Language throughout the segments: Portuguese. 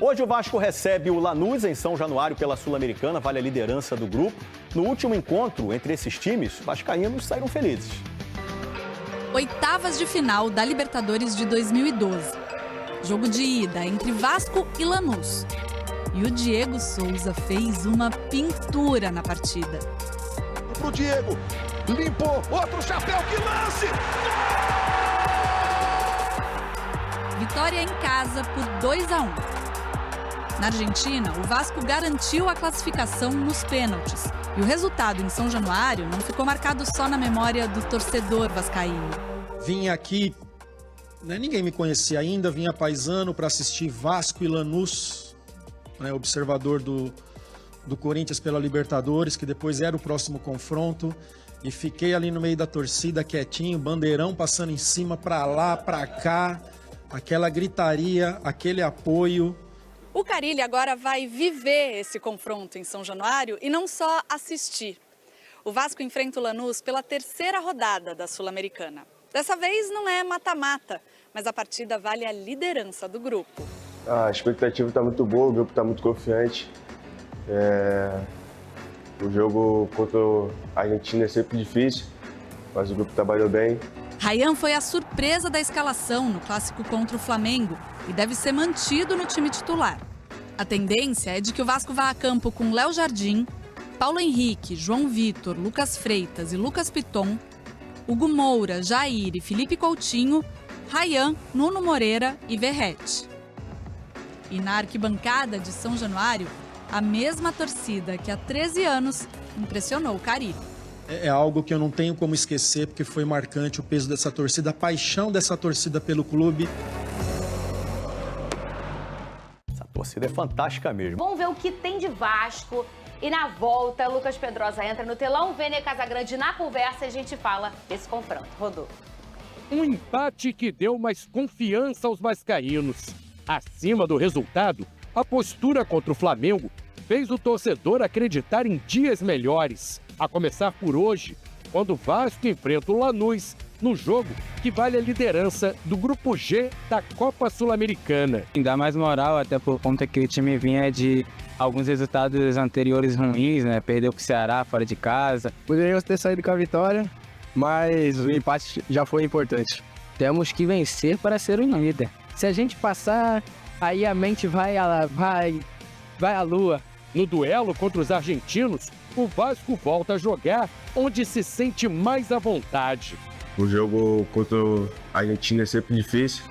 Hoje o Vasco recebe o Lanús em São Januário pela Sul-Americana, vale a liderança do grupo. No último encontro entre esses times, os vascaínos saíram felizes. Oitavas de final da Libertadores de 2012. Jogo de ida entre Vasco e Lanús. E o Diego Souza fez uma pintura na partida. Pro Diego, limpou, outro chapéu, que lance! Vitória em casa por 2-1. Na Argentina, o Vasco garantiu a classificação nos pênaltis. E o resultado em São Januário não ficou marcado só na memória do torcedor vascaíno. Vim aqui, ninguém me conhecia ainda, vim a paisano para assistir Vasco e Lanús, observador do Corinthians pela Libertadores, que depois era o próximo confronto. E fiquei ali no meio da torcida, quietinho, bandeirão passando em cima, para lá, para cá. Aquela gritaria, aquele apoio. O Carille agora vai viver esse confronto em São Januário e não só assistir. O Vasco enfrenta o Lanús pela terceira rodada da Sul-Americana. Dessa vez não é mata-mata, mas a partida vale a liderança do grupo. A expectativa está muito boa, o grupo está muito confiante. O jogo contra a Argentina é sempre difícil, mas o grupo trabalhou bem. Ryan foi a surpresa da escalação no clássico contra o Flamengo e deve ser mantido no time titular. A tendência é de que o Vasco vá a campo com Léo Jardim, Paulo Henrique, João Vitor, Lucas Freitas e Lucas Piton, Hugo Moura, Jair e Felipe Coutinho, Ryan, Nuno Moreira e Verrete. E na arquibancada de São Januário, a mesma torcida que há 13 anos impressionou o Carille. É algo que eu não tenho como esquecer, porque foi marcante o peso dessa torcida, a paixão dessa torcida pelo clube. Essa torcida é fantástica mesmo. Vamos ver o que tem de Vasco. E na volta, Lucas Pedrosa entra no telão, Vene Casagrande na conversa e a gente fala desse confronto. Rodou. Um empate que deu mais confiança aos vascaínos. Acima do resultado, a postura contra o Flamengo fez o torcedor acreditar em dias melhores. A começar por hoje, quando o Vasco enfrenta o Lanús no jogo que vale a liderança do Grupo G da Copa Sul-Americana. Dá mais moral, até por conta que o time vinha de alguns resultados anteriores ruins, né? Perdeu para o Ceará fora de casa. Poderíamos ter saído com a vitória, mas o empate já foi importante. Temos que vencer para ser o líder. Se a gente passar, aí a mente vai à lua. No duelo contra os argentinos, o Vasco volta a jogar onde se sente mais à vontade. O jogo contra a Argentina é sempre difícil,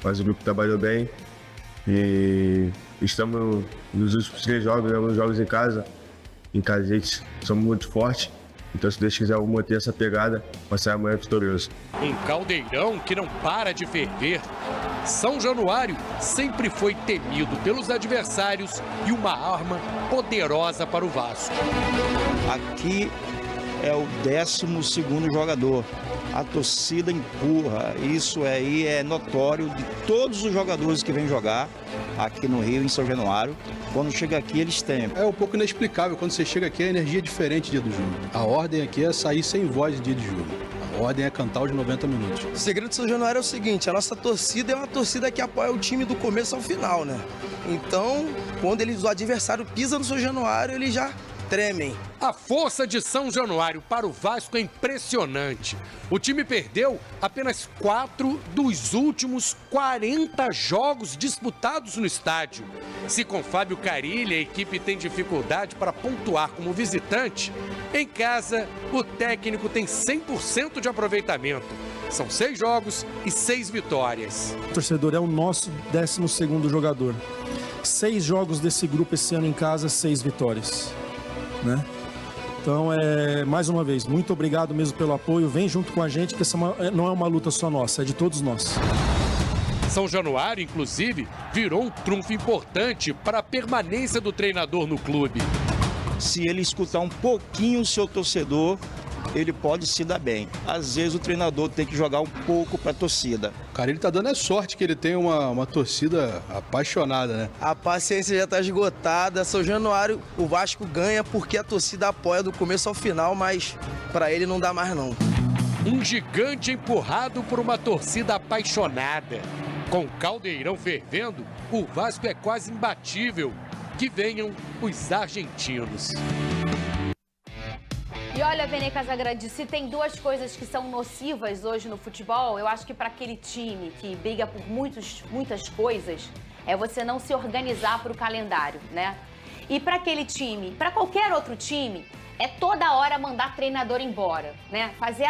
mas o grupo trabalhou bem. E estamos nos últimos 3 jogos, nos jogos em casa a gente somos muito fortes. Então, se Deus quiser, eu vou manter essa pegada para sair amanhã vitorioso. Um caldeirão que não para de ferver. São Januário sempre foi temido pelos adversários e uma arma poderosa para o Vasco. Aqui é o 12º jogador. A torcida empurra. Isso aí é notório de todos os jogadores que vêm jogar aqui no Rio, em São Januário. Quando chega aqui, eles têm. É um pouco inexplicável. Quando você chega aqui, a energia é diferente dia do jogo. A ordem aqui é sair sem voz dia de jogo. A ordem é cantar os 90 minutos. O segredo de São Januário é o seguinte, a nossa torcida é uma torcida que apoia o time do começo ao final, né? Então, quando o adversário pisa no São Januário, eles já tremem. A força de São Januário para o Vasco é impressionante. O time perdeu apenas 4 dos últimos 40 jogos disputados no estádio. Se com Fábio Carille a equipe tem dificuldade para pontuar como visitante, em casa o técnico tem 100% de aproveitamento. São 6 jogos e 6 vitórias. O torcedor é o nosso 12º jogador. 6 jogos desse grupo esse ano em casa, 6 vitórias. Então, mais uma vez, muito obrigado mesmo pelo apoio. Vem junto com a gente, que essa não é uma luta só nossa, é de todos nós. São Januário, inclusive, virou um trunfo importante para a permanência do treinador no clube. Se ele escutar um pouquinho o seu torcedor, ele pode se dar bem. Às vezes o treinador tem que jogar um pouco para a torcida. Cara, ele tá dando a sorte que ele tem uma torcida apaixonada, né? A paciência já tá esgotada. São Januário, o Vasco ganha porque a torcida apoia do começo ao final, mas para ele não dá mais não. Um gigante empurrado por uma torcida apaixonada. Com o caldeirão fervendo, o Vasco é quase imbatível. Que venham os argentinos. E olha, Vene Casagrande, se tem duas coisas que são nocivas hoje no futebol, eu acho que para aquele time que briga por muitas coisas, é você não se organizar para o calendário, né? E para aquele time, para qualquer outro time, é toda hora mandar treinador embora, né? Fazer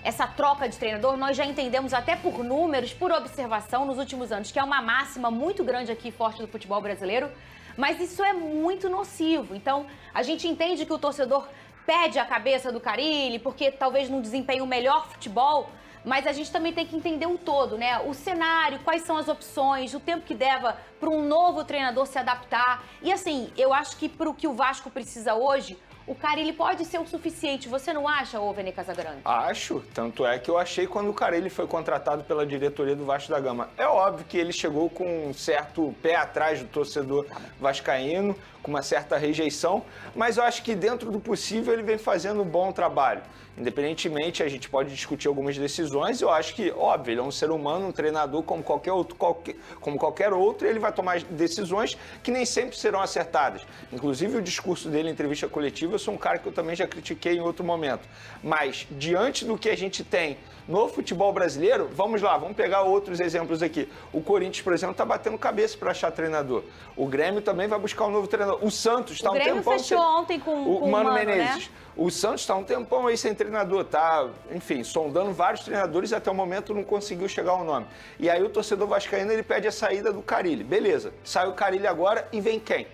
essa troca de treinador, nós já entendemos até por números, por observação nos últimos anos, que é uma máxima muito grande aqui, forte do futebol brasileiro, mas isso é muito nocivo. Então, a gente entende que o torcedor pede a cabeça do Carille, porque talvez não desempenhe o melhor futebol, mas a gente também tem que entender o todo, né? O cenário, quais são as opções, o tempo que leva para um novo treinador se adaptar. E assim, eu acho que para o que o Vasco precisa hoje, o Carille pode ser o suficiente. Você não acha, ô Vene Casagrande? Acho. Tanto é que eu achei quando o Carille foi contratado pela diretoria do Vasco da Gama. É óbvio que ele chegou com um certo pé atrás do torcedor vascaíno, com uma certa rejeição, mas eu acho que dentro do possível ele vem fazendo um bom trabalho. Independentemente, a gente pode discutir algumas decisões, eu acho que, óbvio, ele é um ser humano, um treinador como qualquer outro, ele vai tomar decisões que nem sempre serão acertadas. Inclusive, o discurso dele em entrevista coletiva, eu sou um cara que eu também já critiquei em outro momento. Mas, diante do que a gente tem no futebol brasileiro, vamos lá, vamos pegar outros exemplos aqui. O Corinthians, por exemplo, está batendo cabeça para achar treinador. O Grêmio também vai buscar um novo treinador. O Santos está um tempão... O Grêmio fechou ontem com o Mano Menezes. Né? O Santos está um tempão aí sem treinador, tá, enfim, sondando vários treinadores e até o momento não conseguiu chegar ao nome. E aí o torcedor vascaíno, ele pede a saída do Carille. Beleza, sai o Carille agora e vem quem?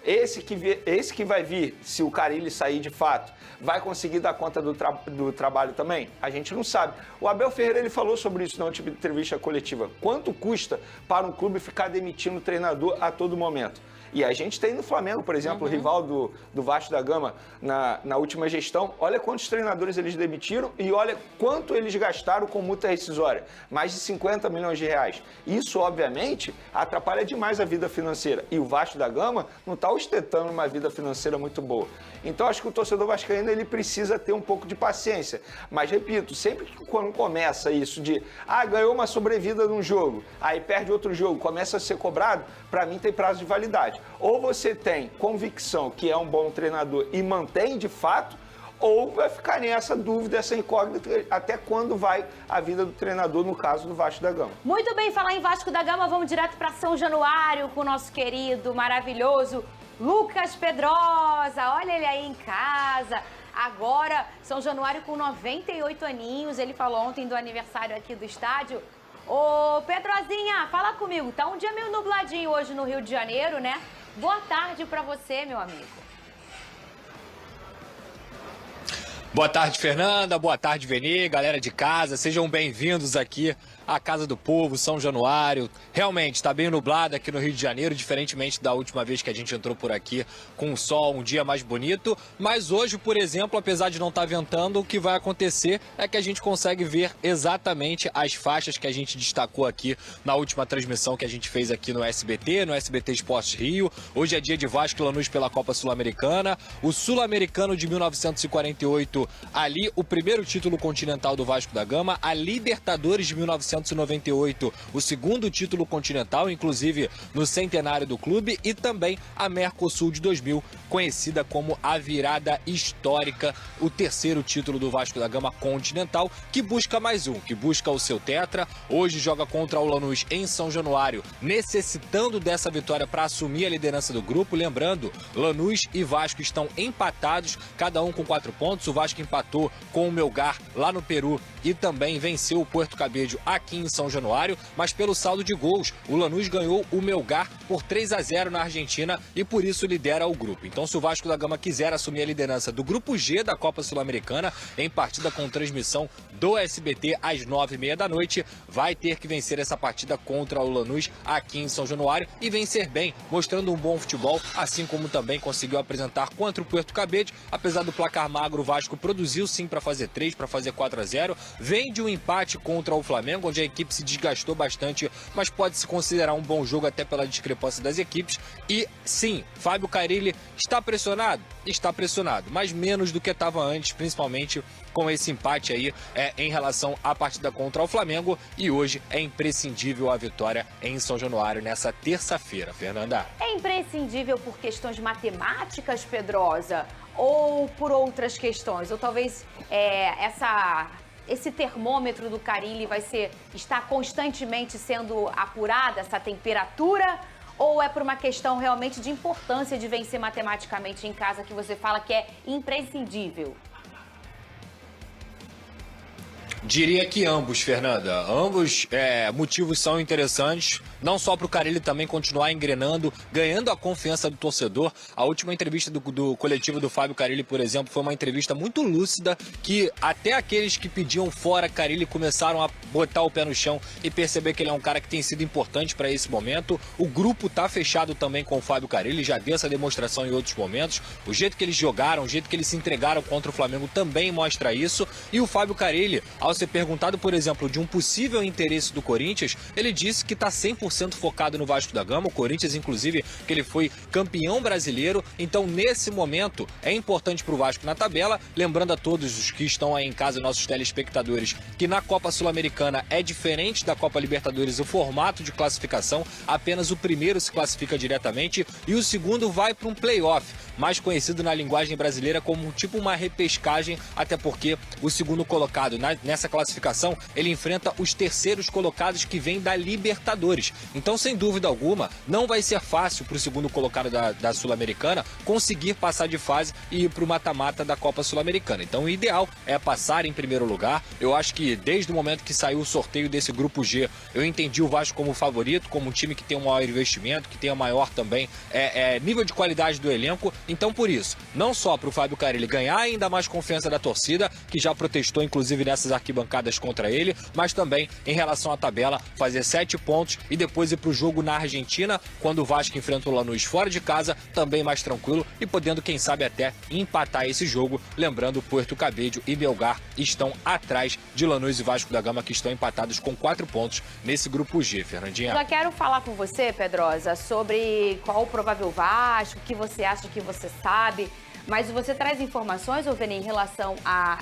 Esse que vai vir, se o Carille sair de fato, vai conseguir dar conta do trabalho também? A gente não sabe. O Abel Ferreira, ele falou sobre isso na última entrevista coletiva. Quanto custa para um clube ficar demitindo o treinador a todo momento? E a gente tem no Flamengo, por exemplo, o rival do Vasco da Gama na última gestão. Olha quantos treinadores eles demitiram e olha quanto eles gastaram com multa rescisória. Mais de 50 milhões de reais. Isso, obviamente, atrapalha demais a vida financeira. E o Vasco da Gama não está ostentando uma vida financeira muito boa. Então, acho que o torcedor vascaíno, ele precisa ter um pouco de paciência. Mas, repito, sempre que quando começa isso de ganhou uma sobrevida num jogo, aí perde outro jogo, começa a ser cobrado, para mim tem prazo de validade. Ou você tem convicção que é um bom treinador e mantém de fato, ou vai ficar nessa dúvida, essa incógnita, até quando vai a vida do treinador, no caso do Vasco da Gama. Muito bem, falar em Vasco da Gama, vamos direto para São Januário com o nosso querido, maravilhoso Lucas Pedrosa. Olha ele aí em casa. Agora, São Januário com 98 aninhos, ele falou ontem do aniversário aqui do estádio. Ô, Pedrozinha, fala comigo. Tá um dia meio nubladinho hoje no Rio de Janeiro, né? Boa tarde pra você, meu amigo. Boa tarde, Fernanda. Boa tarde, Vene, galera de casa. Sejam bem-vindos aqui à Casa do Povo, São Januário. Realmente, está bem nublado aqui no Rio de Janeiro, diferentemente da última vez que a gente entrou por aqui com o sol, um dia mais bonito. Mas hoje, por exemplo, apesar de não estar ventando, o que vai acontecer é que a gente consegue ver exatamente as faixas que a gente destacou aqui na última transmissão que a gente fez aqui no SBT Esportes Rio. Hoje é dia de Vasco e Lanús pela Copa Sul-Americana. O Sul-Americano de 1948, ali o primeiro título continental do Vasco da Gama. A Libertadores de 1998, o segundo título continental, inclusive no centenário do clube, e também a Mercosul de 2000, conhecida como a virada histórica, o terceiro título do Vasco da Gama continental, que busca mais um, que busca o seu tetra. Hoje joga contra o Lanús em São Januário, necessitando dessa vitória para assumir a liderança do grupo. Lembrando, Lanús e Vasco estão empatados, cada um com 4 pontos. O Vasco empatou com o Melgar lá no Peru e também venceu o Puerto Cabello aqui em São Januário, mas pelo saldo de gols, o Lanús ganhou o Melgar por 3-0 na Argentina e por isso lidera o grupo. Então, se o Vasco da Gama quiser assumir a liderança do Grupo G da Copa Sul-Americana, em partida com transmissão do SBT às 9h30 da noite, vai ter que vencer essa partida contra o Lanús aqui em São Januário e vencer bem, mostrando um bom futebol, assim como também conseguiu apresentar contra o Puerto Cabello. Apesar do placar magro, o Vasco produziu sim para fazer 3, para fazer 4-0. Vem de um empate contra o Flamengo, onde a equipe se desgastou bastante, mas pode-se considerar um bom jogo até pela discrepância das equipes. E sim, Fábio Carille está pressionado? Está pressionado, mas menos do que estava antes, principalmente com esse empate aí em relação à partida contra o Flamengo. E hoje é imprescindível a vitória em São Januário nessa terça-feira, Fernanda. É imprescindível por questões matemáticas, Pedrosa, ou por outras questões? Ou talvez esse termômetro do Carille está constantemente sendo apurada, essa temperatura? Ou é por uma questão realmente de importância de vencer matematicamente em casa, que você fala que é imprescindível? Diria que ambos, Fernanda. Ambos motivos são interessantes, não só para o Carille também continuar engrenando, ganhando a confiança do torcedor. A última entrevista do coletivo do Fábio Carille, por exemplo, foi uma entrevista muito lúcida, que até aqueles que pediam fora Carille começaram a botar o pé no chão e perceber que ele é um cara que tem sido importante para esse momento. O grupo tá fechado também com o Fábio Carille, já deu essa demonstração em outros momentos. O jeito que eles jogaram, o jeito que eles se entregaram contra o Flamengo também mostra isso. E o Fábio Carille, ao ser perguntado, por exemplo, de um possível interesse do Corinthians, ele disse que está 100% focado no Vasco da Gama. O Corinthians, inclusive, que ele foi campeão brasileiro. Então, nesse momento, é importante para o Vasco na tabela. Lembrando a todos os que estão aí em casa, nossos telespectadores, que na Copa Sul-Americana é diferente da Copa Libertadores o formato de classificação. Apenas o primeiro se classifica diretamente e o segundo vai para um play-off, mais conhecido na linguagem brasileira como tipo uma repescagem, até porque o segundo colocado nessa classificação, ele enfrenta os terceiros colocados que vêm da Libertadores. Então, sem dúvida alguma, não vai ser fácil para o segundo colocado da Sul-Americana conseguir passar de fase e ir para o mata-mata da Copa Sul-Americana. Então, o ideal é passar em primeiro lugar. Eu acho que desde o momento que saiu o sorteio desse grupo G, eu entendi o Vasco como favorito, como um time que tem um maior investimento, que tem a maior também nível de qualidade do elenco. Então, por isso, não só para o Fábio Carille ganhar ainda mais confiança da torcida, que já protestou inclusive nessas arquibancadas contra ele, mas também em relação à tabela, fazer 7 pontos e depois ir para o jogo na Argentina, quando o Vasco enfrenta o Lanús fora de casa, também mais tranquilo e podendo, quem sabe, até empatar esse jogo. Lembrando, Puerto Cabello e Melgar estão atrás de Lanús e Vasco da Gama, que estão empatados com 4 pontos nesse grupo G, Fernandinha. Já quero falar com você, Pedrosa, sobre qual o provável Vasco, o que você acha que você sabe. Mas você traz informações, Vene, em relação a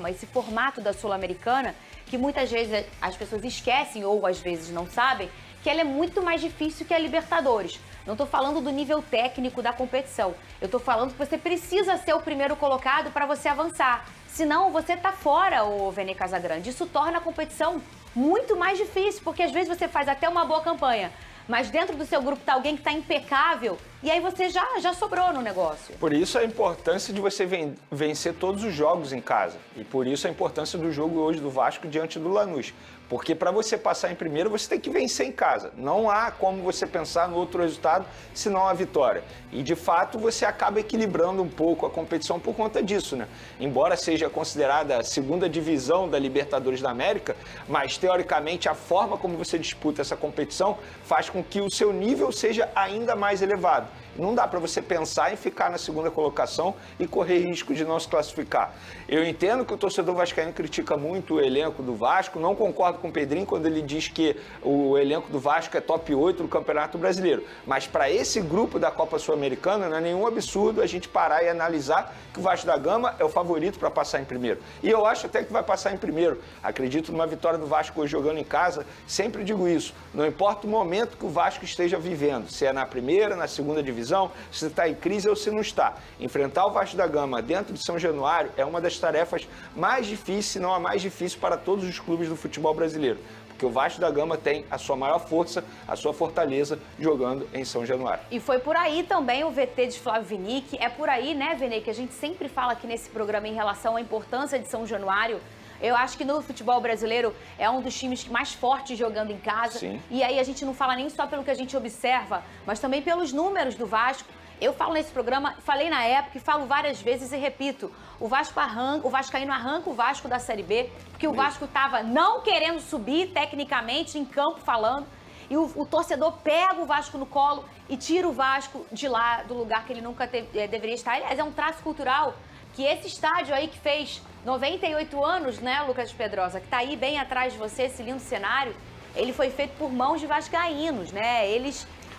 esse formato da Sul-Americana, que muitas vezes as pessoas esquecem ou às vezes não sabem, que ela é muito mais difícil que a Libertadores. Não estou falando do nível técnico da competição. Eu estou falando que você precisa ser o primeiro colocado para você avançar. Senão você está fora, Vene Casagrande. Isso torna a competição muito mais difícil, porque às vezes você faz até uma boa campanha, mas dentro do seu grupo está alguém que está impecável e aí você já sobrou no negócio. Por isso a importância de você vencer todos os jogos em casa. E por isso a importância do jogo hoje do Vasco diante do Lanús. Porque para você passar em primeiro, você tem que vencer em casa. Não há como você pensar no outro resultado, senão a vitória. E de fato você acaba equilibrando um pouco a competição por conta disso, né? Embora seja considerada a segunda divisão da Libertadores da América, mas teoricamente a forma como você disputa essa competição faz com que o seu nível seja ainda mais elevado. Não dá para você pensar em ficar na segunda colocação e correr risco de não se classificar. Eu entendo que o torcedor vascaíno critica muito o elenco do Vasco, não concordo com o Pedrinho quando ele diz que o elenco do Vasco é top 8 no Campeonato Brasileiro. Mas para esse grupo da Copa Sul-Americana não é nenhum absurdo a gente parar e analisar que o Vasco da Gama é o favorito para passar em primeiro. E eu acho até que vai passar em primeiro. Acredito numa vitória do Vasco hoje jogando em casa, sempre digo isso. Não importa o momento que o Vasco esteja vivendo, se é na primeira, na segunda divisão, se está em crise ou se não está. Enfrentar o Vasco da Gama dentro de São Januário é uma das tarefas mais difíceis, se não a mais difícil para todos os clubes do futebol brasileiro. Porque o Vasco da Gama tem a sua maior força, a sua fortaleza, jogando em São Januário. E foi por aí também o VT de Flávio Vinick. É por aí, né, Vene, que a gente sempre fala aqui nesse programa em relação à importância de São Januário. Eu acho que no futebol brasileiro é um dos times mais fortes jogando em casa. Sim. E aí a gente não fala nem só pelo que a gente observa, mas também pelos números do Vasco. Eu falo nesse programa, falei na época e falo várias vezes e repito, o Vascaíno arranca o Vasco da Série B, porque o Vasco estava não querendo subir tecnicamente, em campo falando, e o torcedor pega o Vasco no colo e tira o Vasco de lá, do lugar que ele nunca deveria estar. Aliás, é um traço cultural que esse estádio aí que fez 98 anos, né, Lucas Pedrosa, que tá aí bem atrás de você, esse lindo cenário, ele foi feito por mãos de vascaínos, né?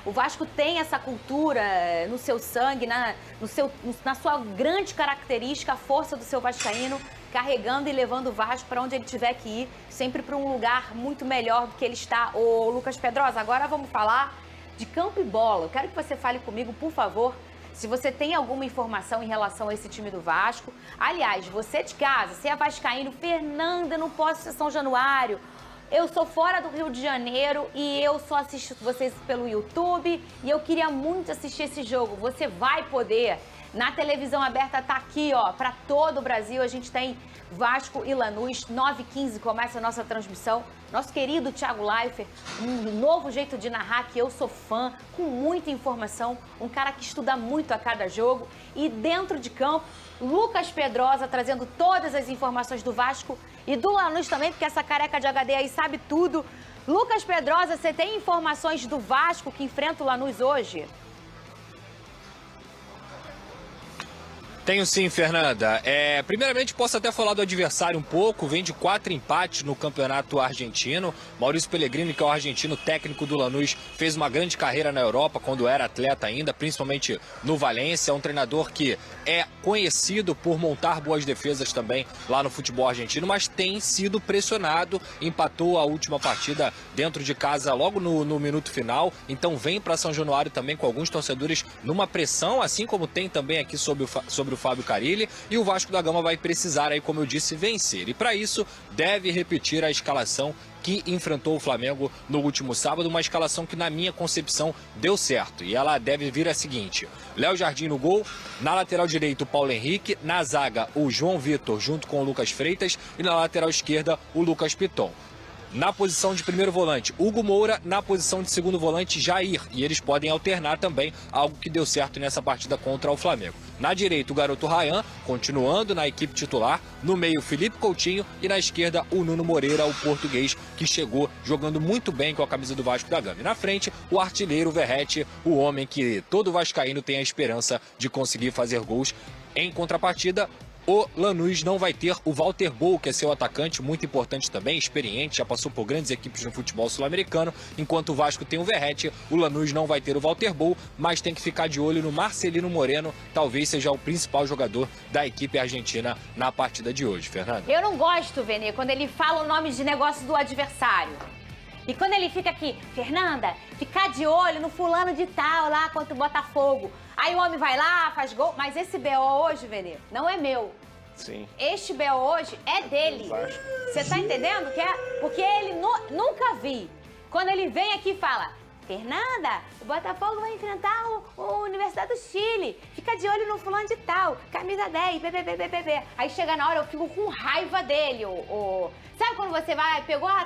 O Vasco tem essa cultura no seu sangue, na sua grande característica, a força do seu vascaíno, carregando e levando o Vasco para onde ele tiver que ir, sempre para um lugar muito melhor do que ele está. Ô, Lucas Pedrosa, agora vamos falar de campo e bola. Eu quero que você fale comigo, por favor, se você tem alguma informação em relação a esse time do Vasco. Aliás, você de casa, se é vascaíno, Fernanda, eu não posso ser São Januário. Eu sou fora do Rio de Janeiro e eu só assisto vocês pelo YouTube e eu queria muito assistir esse jogo. Você vai poder. Na televisão aberta tá aqui, ó, para todo o Brasil. A gente tem Vasco e Lanús, 9h15 começa a nossa transmissão. Nosso querido Thiago Leifert, um novo jeito de narrar que eu sou fã, com muita informação, um cara que estuda muito a cada jogo. E dentro de campo, Lucas Pedrosa trazendo todas as informações do Vasco e do Lanús também, porque essa careca de HD aí sabe tudo. Lucas Pedrosa, você tem informações do Vasco que enfrenta o Lanús hoje? Tenho sim, Fernanda. Primeiramente, posso até falar do adversário um pouco. Vem de 4 empates no campeonato argentino. Maurício Pellegrini, que é o argentino técnico do Lanús, fez uma grande carreira na Europa quando era atleta ainda, principalmente no Valência. É um treinador que é conhecido por montar boas defesas também lá no futebol argentino, mas tem sido pressionado. Empatou a última partida dentro de casa logo no minuto final. Então vem para São Januário também com alguns torcedores numa pressão, assim como tem também aqui sobre o Fábio Carille, e o Vasco da Gama vai precisar aí, como eu disse, vencer. E para isso deve repetir a escalação que enfrentou o Flamengo no último sábado, uma escalação que na minha concepção deu certo. E ela deve vir a seguinte: Léo Jardim no gol, na lateral direita o Paulo Henrique, na zaga o João Vitor junto com o Lucas Freitas e na lateral esquerda o Lucas Piton. Na posição de primeiro volante, Hugo Moura. Na posição de segundo volante, Jair. E eles podem alternar também, algo que deu certo nessa partida contra o Flamengo. Na direita, o garoto Ryan, continuando na equipe titular. No meio, Felipe Coutinho. E na esquerda, o Nuno Moreira, o português, que chegou jogando muito bem com a camisa do Vasco da Gama. E na frente, o artilheiro Verratti, o homem que todo vascaíno tem a esperança de conseguir fazer gols. Em contrapartida, o Lanús não vai ter o Walter Bou, que é seu atacante, muito importante também, experiente, já passou por grandes equipes no futebol sul-americano. Enquanto o Vasco tem o Verratti, o Lanús não vai ter o Walter Bou, mas tem que ficar de olho no Marcelino Moreno, talvez seja o principal jogador da equipe argentina na partida de hoje, Fernanda. Eu não gosto, Vene, quando ele fala o nome de negócio do adversário. E quando ele fica aqui, Fernanda, ficar de olho no fulano de tal lá contra o Botafogo. Aí o homem vai lá, faz gol. Mas esse BO hoje, Vene, não é meu. Sim. Este BO hoje é dele. Você tá entendendo? Porque ele nunca vi. Quando ele vem aqui e fala: Fernanda, o Botafogo vai enfrentar o Universidade do Chile. Fica de olho no fulano de tal. Camisa 10, BBBBB. Aí chega na hora, eu fico com raiva dele. Sabe quando você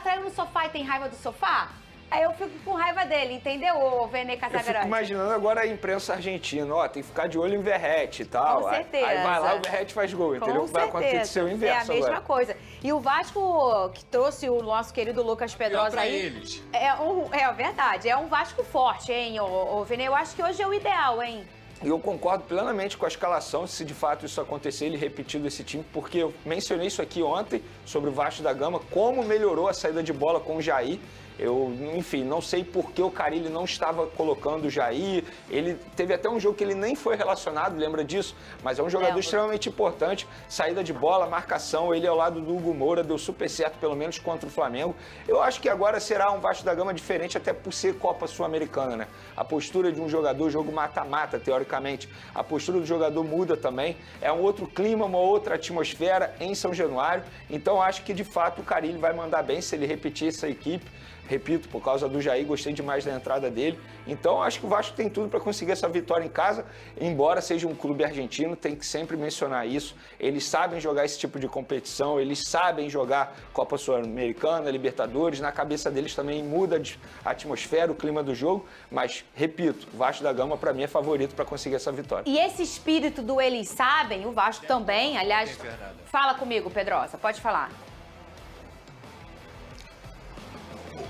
traiu no sofá e tem raiva do sofá? Aí eu fico com raiva dele, entendeu, o Vene Casagrande? Eu fico imaginando agora a imprensa argentina, ó, tem que ficar de olho em Verratti e tal. Com certeza. Aí vai lá, o Verratti faz gol, entendeu? Vai acontecer o inverso. É a mesma coisa. E o Vasco, que trouxe o nosso querido Lucas Pedrosa aí... eles. É verdade, é um Vasco forte, hein, o Vene? Eu acho que hoje é o ideal, hein? E eu concordo plenamente com a escalação, se de fato isso acontecer, ele repetindo esse time, porque eu mencionei isso aqui ontem, sobre o Vasco da Gama, como melhorou a saída de bola com o Jair. Eu, enfim, não sei por que o Carille não estava colocando o Jair. Ele teve até um jogo que ele nem foi relacionado, lembra disso? Mas é um jogador extremamente importante. Saída de bola, marcação, ele ao lado do Hugo Moura deu super certo, pelo menos contra o Flamengo. Eu acho que agora será um Vasco da Gama diferente, até por ser Copa Sul-Americana, né? A postura de um jogador, jogo mata-mata, teoricamente. A postura do jogador muda também. É um outro clima, uma outra atmosfera em São Januário. Então acho que, de fato, o Carille vai mandar bem se ele repetir essa equipe. Repito, por causa do Jair, gostei demais da entrada dele. Então, acho que o Vasco tem tudo para conseguir essa vitória em casa. Embora seja um clube argentino, tem que sempre mencionar isso. Eles sabem jogar esse tipo de competição, eles sabem jogar Copa Sul-Americana, Libertadores. Na cabeça deles também muda a atmosfera, o clima do jogo. Mas, repito, o Vasco da Gama, para mim, é favorito para conseguir essa vitória. E esse espírito do eles sabem, o Vasco também, aliás... Fala comigo, Pedrosa, pode falar.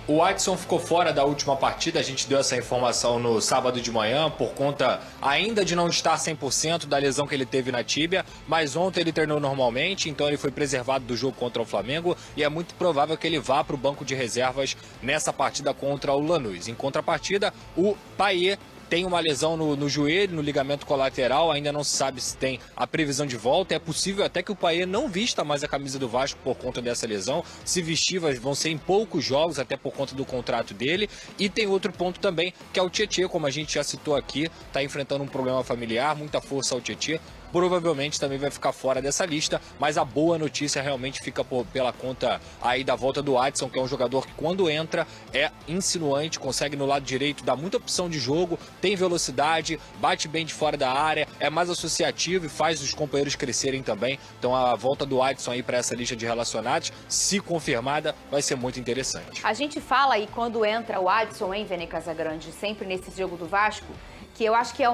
O Adson ficou fora da última partida, a gente deu essa informação no sábado de manhã, por conta ainda de não estar 100% da lesão que ele teve na tíbia, mas ontem ele treinou normalmente, então ele foi preservado do jogo contra o Flamengo e é muito provável que ele vá para o banco de reservas nessa partida contra o Lanús. Em contrapartida, o Payet tem uma lesão no joelho, no ligamento colateral, ainda não se sabe se tem a previsão de volta. É possível até que o Payet não vista mais a camisa do Vasco por conta dessa lesão. Se vestir, vão ser em poucos jogos, até por conta do contrato dele. E tem outro ponto também, que é o Tietê, como a gente já citou aqui, está enfrentando um problema familiar, muita força ao Tietê. Provavelmente também vai ficar fora dessa lista, mas a boa notícia realmente fica pela conta aí da volta do Adson, que é um jogador que quando entra é insinuante, consegue no lado direito dar muita opção de jogo, tem velocidade, bate bem de fora da área, é mais associativo e faz os companheiros crescerem também. Então a volta do Adson aí para essa lista de relacionados, se confirmada, vai ser muito interessante. A gente fala aí quando entra o Adson, hein, Vene Casagrande, sempre nesse jogo do Vasco, que eu acho que é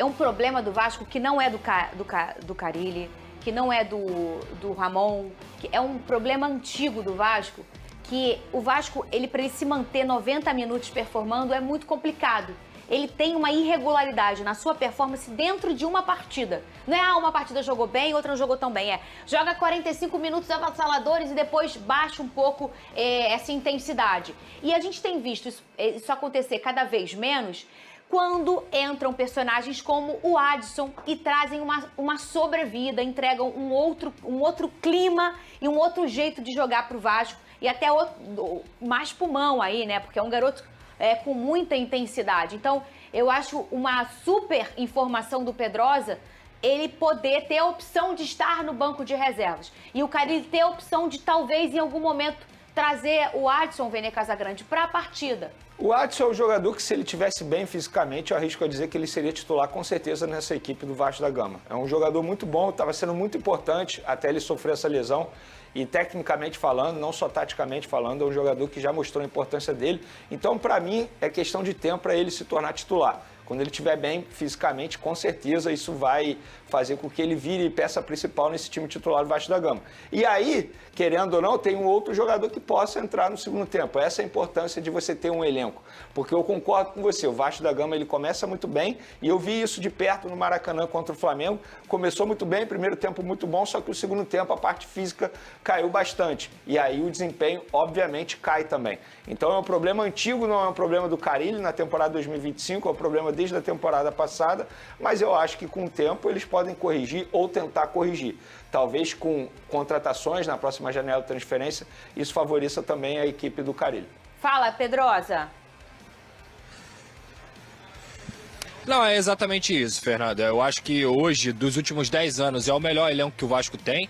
um problema do Vasco que não é do Carille, que não é do Ramon, que é um problema antigo do Vasco, que o Vasco, para ele se manter 90 minutos performando é muito complicado. Ele tem uma irregularidade na sua performance dentro de uma partida. Não é uma partida jogou bem, outra não jogou tão bem. Joga 45 minutos avassaladores e depois baixa um pouco essa intensidade. E a gente tem visto isso acontecer cada vez menos quando entram personagens como o Adson e trazem uma sobrevida, entregam um outro clima e um outro jeito de jogar para o Vasco e até mais pulmão aí, né? Porque é um garoto com muita intensidade. Então, eu acho uma super informação do Pedrosa ele poder ter a opção de estar no banco de reservas. E o Carille ter a opção de, talvez, em algum momento, trazer o Adson Vene Casagrande para a partida. O Adson é um jogador que, se ele estivesse bem fisicamente, eu arrisco a dizer que ele seria titular com certeza nessa equipe do Vasco da Gama. É um jogador muito bom, estava sendo muito importante até ele sofrer essa lesão. E tecnicamente falando, não só taticamente falando, é um jogador que já mostrou a importância dele. Então, para mim, é questão de tempo para ele se tornar titular. Quando ele estiver bem fisicamente, com certeza isso vai fazer com que ele vire peça principal nesse time titular do Vasco da Gama. E aí, querendo ou não, tem um outro jogador que possa entrar no segundo tempo. Essa é a importância de você ter um elenco. Porque eu concordo com você, o Vasco da Gama ele começa muito bem, e eu vi isso de perto no Maracanã contra o Flamengo. Começou muito bem, primeiro tempo muito bom, só que o segundo tempo a parte física caiu bastante. E aí o desempenho, obviamente, cai também. Então é um problema antigo, não é um problema do Carille na temporada 2025, é um problema desde a temporada passada, mas eu acho que com o tempo eles podem corrigir ou tentar corrigir. Talvez com contratações na próxima janela de transferência, isso favoreça também a equipe do Carille. Fala, Pedrosa. Não, é exatamente isso, Fernanda. Eu acho que hoje, dos últimos 10 anos, é o melhor elenco que o Vasco tem.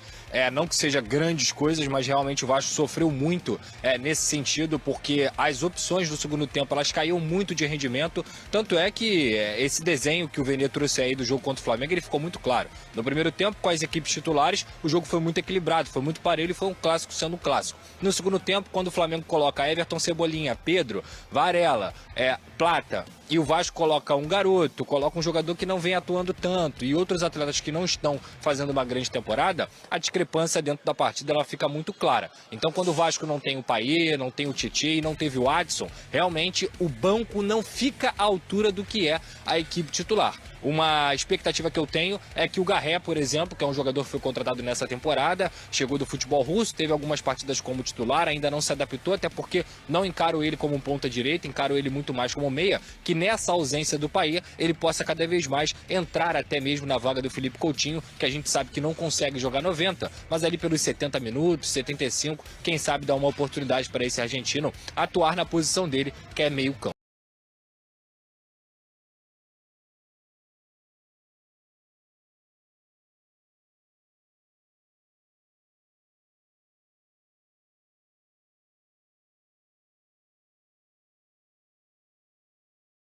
Não que seja grandes coisas, mas realmente o Vasco sofreu muito nesse sentido, porque as opções do segundo tempo, elas caíam muito de rendimento. Tanto é que esse desenho que o Vene trouxe aí do jogo contra o Flamengo, ele ficou muito claro. No primeiro tempo, com as equipes titulares, o jogo foi muito equilibrado, foi muito parelho e foi um clássico sendo um clássico. No segundo tempo, quando o Flamengo coloca Everton, Cebolinha, Pedro, Varela, Plata, e o Vasco coloca um garoto, coloca um jogador que não vem atuando tanto e outros atletas que não estão fazendo uma grande temporada, a discrepância dentro da partida ela fica muito clara. Então, quando o Vasco não tem o Payet, não tem o Tietê e não teve o Adson, realmente o banco não fica à altura do que é a equipe titular. Uma expectativa que eu tenho é que o Garré, por exemplo, que é um jogador que foi contratado nessa temporada, chegou do futebol russo, teve algumas partidas como titular, ainda não se adaptou, até porque não encaro ele como um ponta-direita, encaro ele muito mais como meia, que nessa ausência do Payet, ele possa cada vez mais entrar até mesmo na vaga do Felipe Coutinho, que a gente sabe que não consegue jogar 90, mas ali pelos 70 minutos, 75, quem sabe dar uma oportunidade para esse argentino atuar na posição dele, que é meio campo.